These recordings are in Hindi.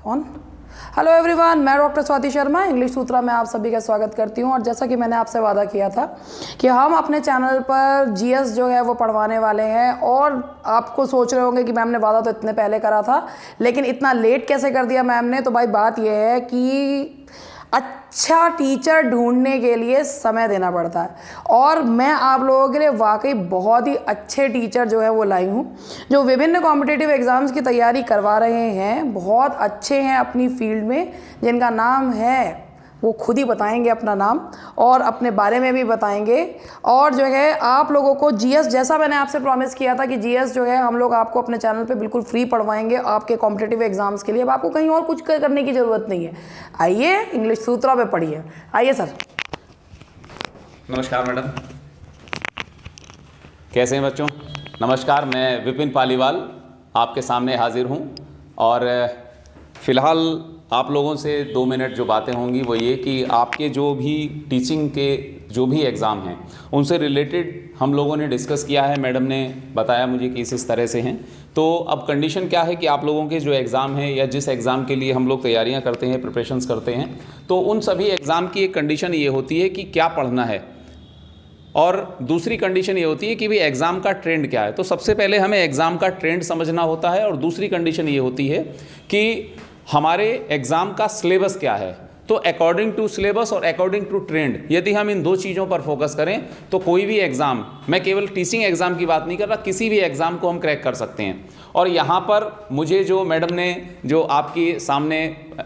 ऑन। हेलो एवरीवन, मैं डॉक्टर स्वाति शर्मा इंग्लिश सूत्रा में आप सभी का स्वागत करती हूं। और जैसा कि मैंने आपसे वादा किया था कि हम अपने चैनल पर जीएस जो है वो पढ़वाने वाले हैं। और आपको सोच रहे होंगे कि मैम ने वादा तो इतने पहले करा था, लेकिन इतना लेट कैसे कर दिया मैम ने। तो भाई बात यह है कि अच्छा टीचर ढूंढने के लिए समय देना पड़ता है, और मैं आप लोगों के लिए वाकई बहुत ही अच्छे टीचर जो है वो लाई हूँ, जो विभिन्न कॉम्पिटिटिव एग्ज़ाम्स की तैयारी करवा रहे हैं। बहुत अच्छे हैं अपनी फील्ड में, जिनका नाम है, वो खुद ही बताएंगे अपना नाम और अपने बारे में भी बताएंगे। और जो है आप लोगों को जीएस, जैसा मैंने आपसे प्रॉमिस किया था कि जीएस जो है हम लोग आपको अपने चैनल पे बिल्कुल फ्री पढ़वाएंगे आपके कॉम्पिटिटिव एग्जाम्स के लिए। अब आपको कहीं और कुछ करने की ज़रूरत नहीं है। आइए इंग्लिश सूत्रा पे पढ़िए। आइए सर। नमस्कार मैडम, कैसे हैं बच्चों? नमस्कार, मैं विपिन पालीवाल आपके सामने हाजिर हूं। और फ़िलहाल आप लोगों से 2 मिनट जो बातें होंगी वो ये कि आपके जो भी टीचिंग के जो भी एग्ज़ाम हैं उनसे रिलेटेड हम लोगों ने डिस्कस किया है। मैडम ने बताया मुझे कि इस तरह से हैं। तो अब कंडीशन क्या है कि आप लोगों के जो एग्ज़ाम हैं या जिस एग्ज़ाम के लिए हम लोग तैयारियां करते हैं, प्रिपरेशंस करते हैं, तो उन सभी एग्ज़ाम की एक कंडीशन ये होती है कि क्या पढ़ना है, और दूसरी कंडीशन ये होती है कि भाई एग्ज़ाम का ट्रेंड क्या है। तो सबसे पहले हमें एग्ज़ाम का ट्रेंड समझना होता है, और दूसरी कंडीशन ये होती है कि हमारे एग्ज़ाम का सिलेबस क्या है। तो अकॉर्डिंग टू सिलेबस और अकॉर्डिंग टू ट्रेंड, यदि हम इन 2 चीज़ों पर फोकस करें तो कोई भी एग्ज़ाम, मैं केवल टीचिंग एग्ज़ाम की बात नहीं कर रहा, किसी भी एग्ज़ाम को हम क्रैक कर सकते हैं। और यहाँ पर मुझे जो मैडम ने जो आपके सामने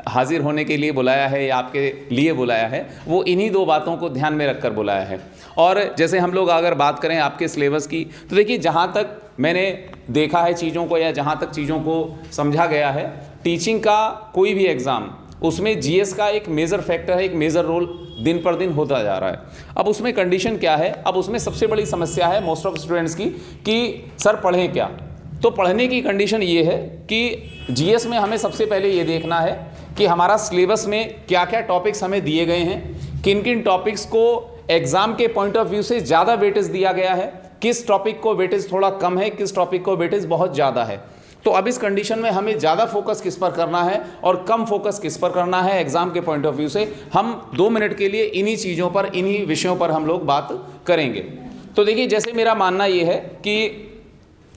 हाजिर होने के लिए बुलाया है या आपके लिए बुलाया है, वो इन्हीं 2 बातों को ध्यान में रखकर बुलाया है। और जैसे हम लोग अगर बात करें आपके सिलेबस की, तो देखिए जहाँ तक मैंने देखा है चीज़ों को या जहाँ तक चीज़ों को समझा गया है, टीचिंग का कोई भी एग्ज़ाम, उसमें जीएस का एक मेजर फैक्टर है, एक मेजर रोल दिन पर दिन होता जा रहा है। अब उसमें कंडीशन क्या है, अब उसमें सबसे बड़ी समस्या है मोस्ट ऑफ स्टूडेंट्स की कि सर पढ़ें क्या। तो पढ़ने की कंडीशन ये है कि जीएस में हमें सबसे पहले ये देखना है कि हमारा सिलेबस में क्या क्या टॉपिक्स हमें दिए गए हैं, किन किन टॉपिक्स को एग्ज़ाम के पॉइंट ऑफ व्यू से ज़्यादा वेटेज दिया गया है, किस टॉपिक को वेटेज थोड़ा कम है, किस टॉपिक को वेटेज बहुत ज़्यादा है। तो अब इस कंडीशन में हमें ज़्यादा फोकस किस पर करना है और कम फोकस किस पर करना है एग्ज़ाम के पॉइंट ऑफ व्यू से, हम 2 मिनट के लिए इन्हीं चीज़ों पर, इन्हीं विषयों पर हम लोग बात करेंगे। तो देखिए, जैसे मेरा मानना ये है कि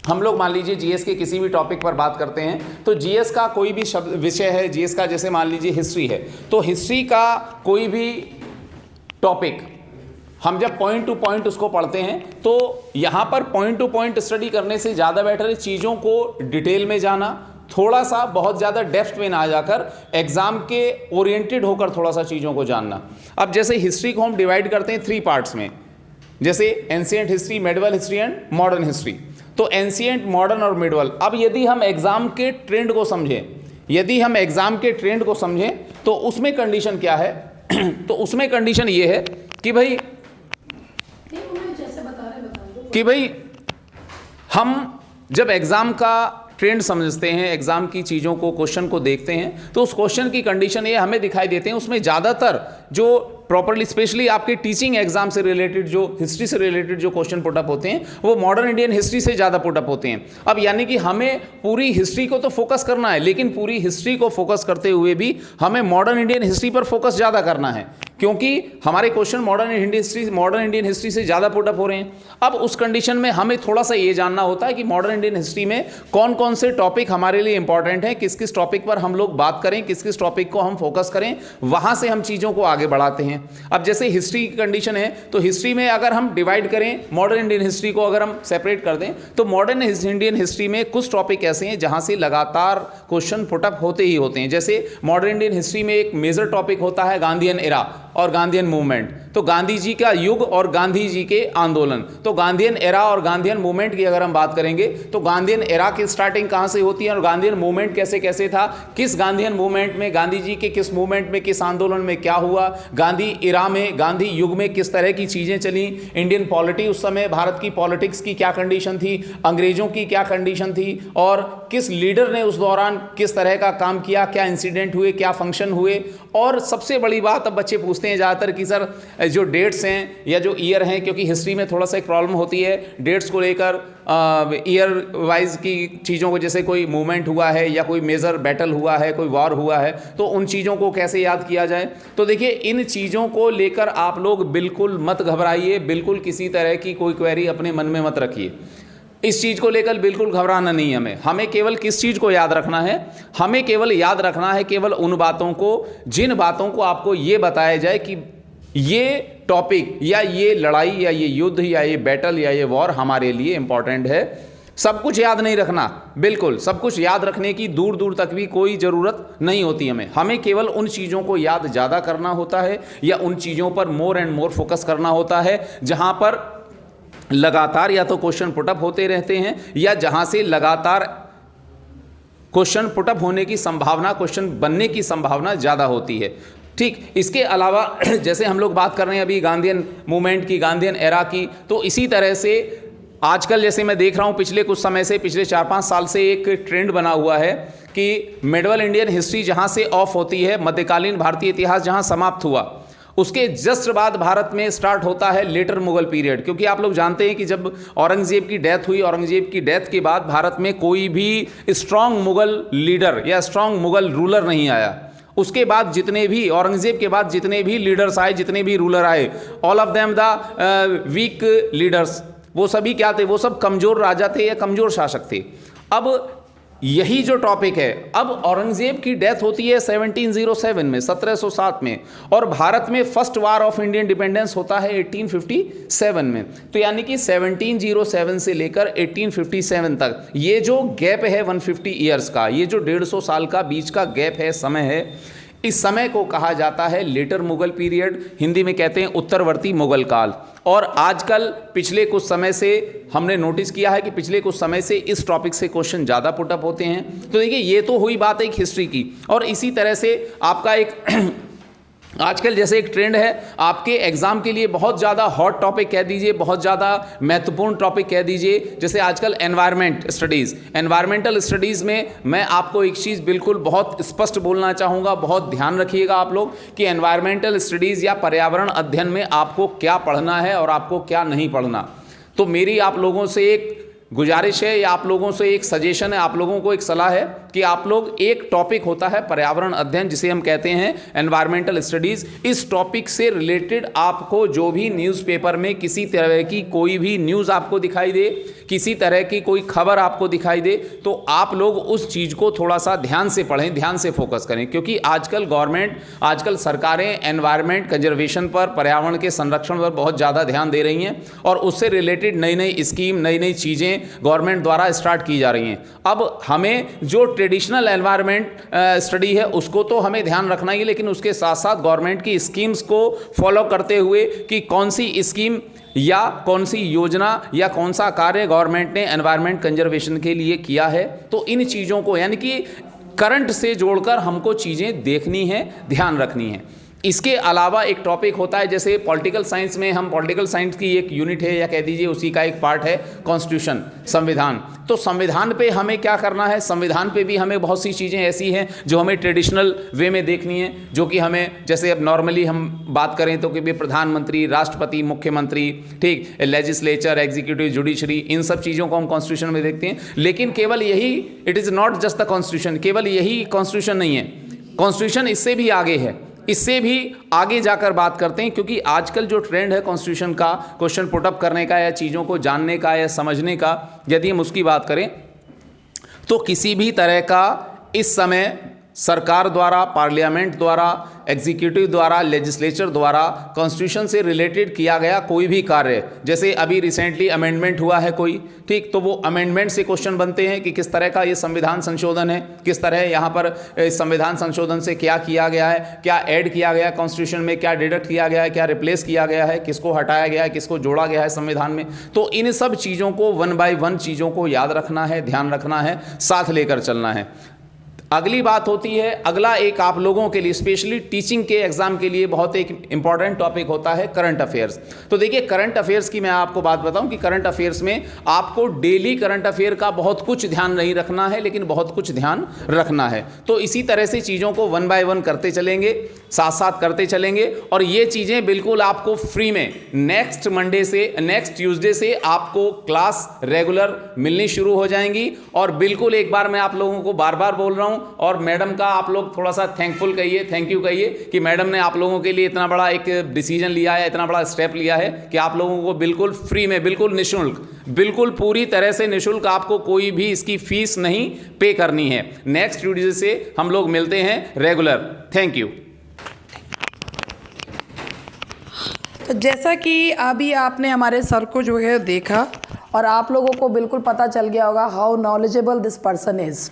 हम लोग मान लीजिए जीएस के किसी भी टॉपिक पर बात करते हैं, तो जीएस का कोई भी विषय है, जीएस का जैसे मान लीजिए हिस्ट्री है, तो हिस्ट्री का कोई भी टॉपिक हम जब पॉइंट टू पॉइंट उसको पढ़ते हैं, तो यहाँ पर पॉइंट टू पॉइंट स्टडी करने से ज़्यादा बेटर है चीज़ों को डिटेल में जाना, थोड़ा सा बहुत ज़्यादा डेप्थ में ना जाकर एग्ज़ाम के ओरिएंटेड होकर थोड़ा सा चीज़ों को जानना। अब जैसे हिस्ट्री को हम डिवाइड करते हैं 3 पार्ट्स में, जैसे ancient history, medieval history and modern history. तो एंशिएंट, मॉडर्न और मिडवल। अब यदि हम एग्ज़ाम के ट्रेंड को समझें, यदि हम एग्ज़ाम के ट्रेंड को समझें तो उसमें कंडीशन क्या है तो उसमें कंडीशन ये है कि भाई हम जब एग्ज़ाम का ट्रेंड समझते हैं, एग्ज़ाम की चीज़ों को, क्वेश्चन को देखते हैं, तो उस क्वेश्चन की कंडीशन ये हमें दिखाई देते हैं, उसमें ज़्यादातर जो प्रॉपरली, स्पेशली आपके टीचिंग एग्जाम से रिलेटेड, जो हिस्ट्री से रिलेटेड जो क्वेश्चन पुटअप होते हैं, वो मॉडर्न इंडियन हिस्ट्री से ज़्यादा पुटअप होते हैं। अब यानी कि हमें पूरी हिस्ट्री को तो फोकस करना है, लेकिन पूरी हिस्ट्री को फोकस करते हुए भी हमें मॉडर्न इंडियन हिस्ट्री पर फोकस ज़्यादा करना है, क्योंकि हमारे क्वेश्चन मॉडर्न इंडियन हिस्ट्री से ज़्यादा पुटअप हो रहे हैं। अब उस कंडीशन में हमें थोड़ा सा ये जानना होता है कि मॉडर्न इंडियन हिस्ट्री में कौन कौन से टॉपिक हमारे लिए इंपॉर्टेंट हैं, किस किस टॉपिक पर हम लोग बात करें, किस किस टॉपिक को हम फोकस करें, वहाँ से हम चीज़ों को आगे बढ़ाते हैं। अब जैसे हिस्ट्री की कंडीशन है, तो हिस्ट्री में अगर हम डिवाइड करें, मॉडर्न इंडियन हिस्ट्री को अगर हम सेपरेट कर दें, तो मॉडर्न इंडियन हिस्ट्री में कुछ टॉपिक ऐसे हैं जहाँ से लगातार क्वेश्चन पुटअप होते ही होते हैं। जैसे मॉडर्न इंडियन हिस्ट्री में एक मेजर टॉपिक होता है गांधीयन एरा और गांधीयन मूवमेंट, तो गांधी जी का युग और गांधी जी के आंदोलन। तो गांधीयन एरा और गांधीयन मूवमेंट की अगर हम बात करेंगे, तो गांधीयन एरा की स्टार्टिंग कहाँ से होती है और गांधीयन मूवमेंट कैसे कैसे था, किस गांधीयन मूवमेंट में, गांधी जी के किस मूवमेंट में, किस आंदोलन में क्या हुआ, गांधी एरा में, गांधी युग में किस तरह की चीज़ें चली, इंडियन पॉलिटी उस समय भारत की पॉलिटिक्स की क्या कंडीशन थी, अंग्रेजों की क्या कंडीशन थी, और किस लीडर ने उस दौरान किस तरह का काम किया, क्या इंसिडेंट हुए, क्या फंक्शन हुए। और सबसे बड़ी बात, अब बच्चे पूछते हैं ज़्यादातर कि सर जो डेट्स हैं या जो ईयर हैं, क्योंकि हिस्ट्री में थोड़ा सा एक प्रॉब्लम होती है डेट्स को लेकर, ईयर वाइज की चीज़ों को, जैसे कोई मूवमेंट हुआ है या कोई मेजर बैटल हुआ है, कोई वॉर हुआ है, तो उन चीज़ों को कैसे याद किया जाए। तो देखिए, इन चीज़ों को लेकर आप लोग बिल्कुल मत घबराइए, बिल्कुल किसी तरह की कोई क्वेरी अपने मन में मत रखिए। इस चीज़ को लेकर बिल्कुल घबराना नहीं है हमें केवल किस चीज़ को याद रखना है, हमें केवल याद रखना है केवल उन बातों को, जिन बातों को आपको ये बताया जाए कि ये टॉपिक या ये लड़ाई या ये युद्ध या ये बैटल या ये वॉर हमारे लिए इंपॉर्टेंट है। सब कुछ याद नहीं रखना, बिल्कुल सब कुछ याद रखने की दूर दूर तक भी कोई ज़रूरत नहीं होती हमें केवल उन चीज़ों को याद ज़्यादा करना होता है या उन चीज़ों पर मोर एंड मोर फोकस करना होता है जहाँ पर लगातार या तो क्वेश्चन पुटअप होते रहते हैं या जहां से लगातार क्वेश्चन पुटअप होने की संभावना, क्वेश्चन बनने की संभावना ज़्यादा होती है। ठीक, इसके अलावा जैसे हम लोग बात कर रहे हैं अभी गांधीयन मूवमेंट की, गांधीयन एरा की, तो इसी तरह से आजकल जैसे मैं देख रहा हूँ पिछले कुछ समय से, पिछले 4-5 साल से एक ट्रेंड बना हुआ है कि मिडवल इंडियन हिस्ट्री जहाँ से ऑफ होती है, मध्यकालीन भारतीय इतिहास जहाँ समाप्त हुआ, उसके जस्ट बाद भारत में स्टार्ट होता है लेटर मुगल पीरियड। क्योंकि आप लोग जानते हैं कि जब औरंगजेब की डेथ हुई, औरंगजेब की डेथ के बाद भारत में कोई भी स्ट्रांग मुगल लीडर या स्ट्रांग मुगल रूलर नहीं आया। उसके बाद जितने भी, औरंगजेब के बाद जितने भी लीडर्स आए, जितने भी रूलर आए, all of them the weak leaders, वो सभी क्या थे, वो सब कमज़ोर राजा थे या कमज़ोर शासक थे। अब यही जो टॉपिक है, अब औरंगजेब की डेथ होती है 1707 में, 1707 में, और भारत में first war of Indian dependence होता है 1857 में। तो यानी कि 1707 से लेकर 1857 तक ये जो गैप है 150 ईयर्स का, ये जो 150 साल का बीच का गैप है, समय है, इस समय को कहा जाता है लेटर मुगल पीरियड, हिंदी में कहते हैं उत्तरवर्ती मुगल काल। और आजकल पिछले कुछ समय से हमने नोटिस किया है कि पिछले कुछ समय से इस टॉपिक से क्वेश्चन ज़्यादा पुटअप होते हैं। तो देखिए, ये तो हुई बात एक हिस्ट्री की, और इसी तरह से आपका एक आजकल जैसे एक ट्रेंड है, आपके एग्जाम के लिए बहुत ज़्यादा हॉट टॉपिक कह दीजिए, बहुत ज़्यादा महत्वपूर्ण टॉपिक कह दीजिए, जैसे आजकल एनवायरनमेंट स्टडीज़, एनवायरमेंटल स्टडीज़ में मैं आपको एक चीज़ बिल्कुल बहुत स्पष्ट बोलना चाहूँगा, बहुत ध्यान रखिएगा आप लोग कि एनवायरमेंटल स्टडीज़ या पर्यावरण अध्ययन में आपको क्या पढ़ना है और आपको क्या नहीं पढ़ना। तो मेरी आप लोगों से एक गुजारिश है या आप लोगों से एक सजेशन है, आप लोगों को एक सलाह है कि आप लोग, एक टॉपिक होता है पर्यावरण अध्ययन जिसे हम कहते हैं एनवायरमेंटल स्टडीज़, इस टॉपिक से रिलेटेड आपको जो भी न्यूज़पेपर में किसी तरह की कोई भी न्यूज़ आपको दिखाई दे, किसी तरह की कोई खबर आपको दिखाई दे, तो आप लोग उस चीज़ को थोड़ा सा ध्यान से पढ़ें, ध्यान से फोकस करें। क्योंकि आजकल गवर्नमेंट, आजकल सरकारें एनवायरमेंट कंजर्वेशन पर, पर्यावरण के संरक्षण पर बहुत ज़्यादा ध्यान दे रही हैं, और उससे रिलेटेड नई नई स्कीम, नई नई चीज़ें गवर्नमेंट द्वारा स्टार्ट की जा रही हैं। अब हमें जो ट्रेडिशनल एनवायरमेंट स्टडी है उसको तो हमें ध्यान रखना ही है, लेकिन उसके साथ साथ गवर्नमेंट की स्कीम्स को फॉलो करते हुए कि कौन सी स्कीम या कौन सी योजना या कौन सा कार्य गवर्नमेंट ने एनवायरमेंट कंजर्वेशन के लिए किया है, तो इन चीज़ों को यानी कि करंट से जोड़कर हमको चीज़ें देखनी है, ध्यान रखनी है। इसके अलावा एक टॉपिक होता है, जैसे पॉलिटिकल साइंस में, हम पॉलिटिकल साइंस की एक यूनिट है या कह दीजिए उसी का एक पार्ट है कॉन्स्टिट्यूशन, संविधान। तो संविधान पे हमें क्या करना है, संविधान पे भी हमें बहुत सी चीज़ें ऐसी हैं जो हमें ट्रेडिशनल वे में देखनी है, जो कि हमें, जैसे अब नॉर्मली हम बात करें तो कि प्रधानमंत्री, राष्ट्रपति, मुख्यमंत्री, ठीक, लेजिस्लेचर, एग्जीक्यूटिव, जुडिशरी, इन सब चीज़ों को हम कॉन्स्टिट्यूशन में देखते हैं। लेकिन केवल यही, it is not just the constitution, केवल यही कॉन्स्टिट्यूशन नहीं है, कॉन्स्टिट्यूशन इससे भी आगे है, इससे भी आगे जाकर बात करते हैं। क्योंकि आजकल जो ट्रेंड है कॉन्स्टिट्यूशन का, क्वेश्चन पुटअप करने का या चीज़ों को जानने का या समझने का, यदि हम उसकी बात करें तो किसी भी तरह का इस समय सरकार द्वारा, पार्लियामेंट द्वारा, एग्जीक्यूटिव द्वारा, लेजिस्लेचर द्वारा कॉन्स्टिट्यूशन से रिलेटेड किया गया कोई भी कार्य, जैसे अभी रिसेंटली अमेंडमेंट हुआ है कोई, ठीक, तो वो अमेंडमेंट से क्वेश्चन बनते हैं कि किस तरह का ये संविधान संशोधन है, किस तरह यहाँ पर संविधान संशोधन से क्या किया गया है, क्या ऐड किया गया है कॉन्स्टिट्यूशन में, क्या डिडक्ट किया गया है, क्या रिप्लेस किया गया है, किसको हटाया गया है, किसको जोड़ा गया है संविधान में। तो इन सब चीज़ों को 1 by 1 चीज़ों को याद रखना है, ध्यान रखना है, साथ लेकर चलना है। अगली बात होती है, अगला एक आप लोगों के लिए स्पेशली टीचिंग के एग्जाम के लिए बहुत एक इंपॉर्टेंट टॉपिक होता है करंट अफेयर्स। तो देखिए करंट अफेयर्स की मैं आपको बात बताऊं कि करंट अफेयर्स में आपको डेली करंट अफेयर का बहुत कुछ ध्यान नहीं रखना है, लेकिन बहुत कुछ ध्यान रखना है। तो इसी तरह से चीज़ों को 1 बाय 1 करते चलेंगे, साथ साथ करते चलेंगे, और ये चीज़ें बिल्कुल आपको फ्री में नेक्स्ट ट्यूसडे से आपको क्लास रेगुलर मिलनी शुरू हो जाएंगी। और बिल्कुल एक बार मैं आप लोगों को बार बार बोल रहा हूं, और मैडम का आप लोग थोड़ा सा थैंकफुल कहिए, थैंक यू कहिए कि मैडम ने आप लोगों के लिए इतना बड़ा एक डिसीजन लिया है, इतना बड़ा स्टेप लिया है कि आप लोगों को बिल्कुल फ्री में, बिल्कुल निःशुल्क, बिल्कुल पूरी तरह से निःशुल्क, आपको कोई भी इसकी फीस नहीं पे करनी है। नेक्स्ट ट्यूसडे से हम लोग मिलते हैं रेगुलर। Thank you. तो जैसा कि अभी आपने हमारे सर को जो है देखा और आप लोगों को बिल्कुल पता चल गया होगा how knowledgeable this person is.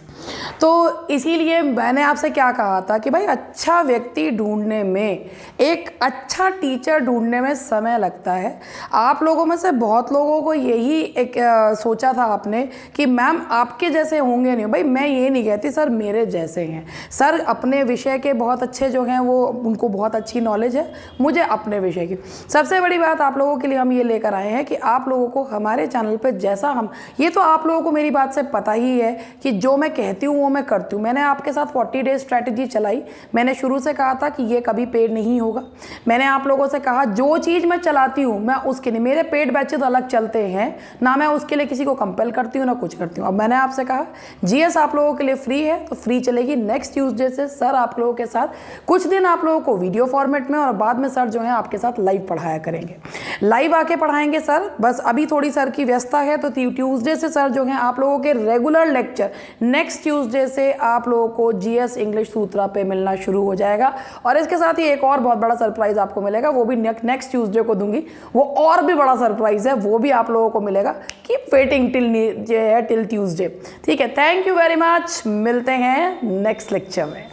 तो इसीलिए मैंने आपसे क्या कहा था कि भाई अच्छा व्यक्ति ढूंढने में, एक अच्छा टीचर ढूंढने में समय लगता है। आप लोगों में से बहुत लोगों को यही एक सोचा था आपने कि मैम आपके जैसे होंगे नहीं। भाई मैं ये नहीं कहती सर मेरे जैसे हैं, सर अपने विषय के बहुत अच्छे जो हैं वो उनको बहुत अच्छी नॉलेज है, मुझे अपने विषय की। सबसे बड़ी बात आप लोगों के लिए हम ये लेकर आए हैं कि आप लोगों को हमारे चैनल पे जैसा हम, ये तो आप लोगों को मेरी बात से पता ही है कि जो मैं कहती हूँ वो मैं करती हूँ। मैंने आपके साथ 40 डेज स्ट्रैटेजी चलाई। मैंने शुरू से कहा था कि ये कभी पेड नहीं होगा। मैंने आप लोगों से कहा जो चीज़ मैं चलाती हूँ मैं उसके लिए, मेरे पेड बैचेस अलग चलते हैं ना, मैं उसके लिए किसी को कंपेल करती हूँ ना कुछ करती हूँ। अब मैंने आपसे कहा जीएस आप लोगों के लिए फ्री है तो फ्री चलेगी। नेक्स्ट ट्यूसडे से सर आप लोगों के साथ कुछ दिन आप लोगों को वीडियो फॉर्मेट में और बाद में सर जो है आपके साथ लाइव पढ़ाया करेंगे, लाइव आके पढ़ाएंगे सर। बस अभी थोड़ी सर की व्यस्तता है तो ट्यूसडे से सर जो है आप लोगों के रेगुलर लेक्चर, नेक्स्ट ट्यूसडे से आप लोगों को जीएस इंग्लिश सूत्रा पे मिलना शुरू हो जाएगा। और इसके साथ ही एक और बहुत बड़ा सरप्राइज आपको मिलेगा, वो भी नेक्स्ट ट्यूसडे को दूंगी। वो और भी बड़ा सरप्राइज है, वो भी आप लोगों को मिलेगा। Keep waiting till Tuesday. ठीक है, थैंक यू वेरी मच। मिलते हैं नेक्स्ट लेक्चर में।